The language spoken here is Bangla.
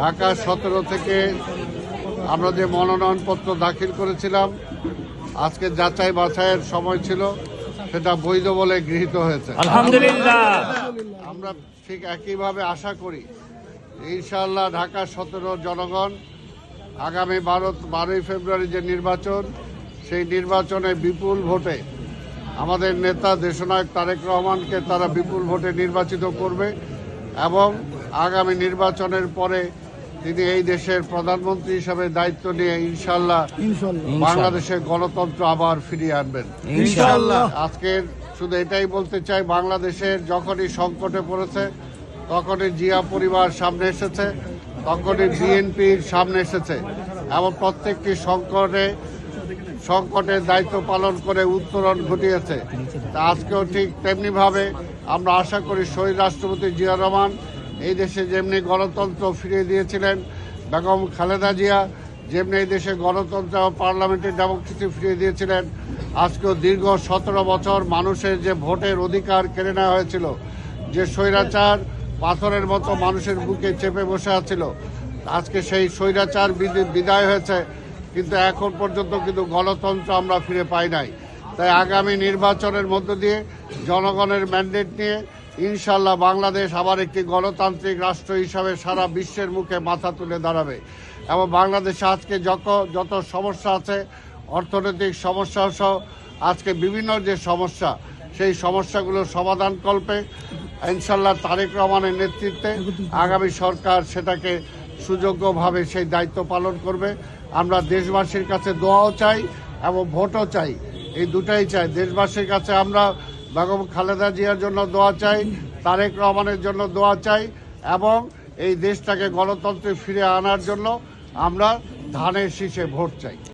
ঢাকা 17 থেকে আমরা যে মনোনয়নপত্র দাখিল করেছিলাম, আজকে যাচাই বাছাইয়ের সময় ছিল, সেটা বৈধ বলে গৃহীত হয়েছে। আলহামদুলিল্লাহ। আমরা ঠিক একইভাবে আশা করি ইনশাআল্লাহ ঢাকা 17 জনগণ আগামী 12ই ফেব্রুয়ারি যে নির্বাচন, সেই নির্বাচনে বিপুল ভোটে আমাদের নেতা দেশনায়ক তারেক রহমানকে তারা বিপুল ভোটে নির্বাচিত করবে এবং আগামী নির্বাচনের পরে তিনি এই দেশের প্রধানমন্ত্রী হিসেবে দায়িত্ব নিয়ে ইনশাআল্লাহ বাংলাদেশের গণতন্ত্র আবার ফিরিয়ে আনবেন ইনশাআল্লাহ। আজকের শুধু এটাই বলতে চাই, বাংলাদেশের যখনই সংকটে পড়েছে তখনই জিয়া পরিবার সামনে এসেছে, তখনই বিএনপির সামনে এসেছে এবং প্রত্যেকটি সংকটের দায়িত্ব পালন করে উত্তরণ ঘটিয়েছে। তা আজকেও ঠিক তেমনিভাবে আমরা আশা করি শহীদ রাষ্ট্রপতি জিয়া রহমান এই দেশে যেমনি গণতন্ত্র ফিরিয়ে দিয়েছিলেন, বেগম খালেদা জিয়া যেমনি এই দেশে গণতন্ত্র ও পার্লামেন্টের ডেমোক্রেসি ফিরিয়ে দিয়েছিলেন, আজকেও দীর্ঘ 17 বছর মানুষের যে ভোটের অধিকার কেড়ে নেওয়া হয়েছিল, যে স্বৈরাচার পাথরের মতো মানুষের বুকে চেপে বসে আছিল, আজকে সেই স্বৈরাচার বিদায় হয়েছে, কিন্তু এখন পর্যন্ত কিন্তু গণতন্ত্র আমরা ফিরে পাই নাই। তাই আগামী নির্বাচনের মধ্য দিয়ে জনগণের ম্যান্ডেট নিয়ে ইনশাআল্লাহ বাংলাদেশ আবার একটি গণতান্ত্রিক রাষ্ট্র হিসাবে সারা বিশ্বের মুখে মাথা তুলে দাঁড়াবে এবং বাংলাদেশে আজকে যত সমস্যা আছে, অর্থনৈতিক সমস্যা সহ আজকে বিভিন্ন যে সমস্যা, সেই সমস্যাগুলোর সমাধান কল্পে ইনশাআল্লাহ তারেক রহমানের নেতৃত্বে আগামী সরকার সেটাকে সুযোগ্যভাবে সেই দায়িত্ব পালন করবে। আমরা দেশবাসীর কাছে দোয়াও চাই এবং ভোটও চাই, এই দুটাই চাই। দেশবাসীর কাছে আমরা বেগম খালেদা জিয়ার জন্য দোয়া চাই, তারেক রহমানের জন্য দোয়া চাই এবং এই দেশটাকে গণতন্ত্রে ফিরে আনার জন্য আমরা ধানের শীষে ভোট চাই।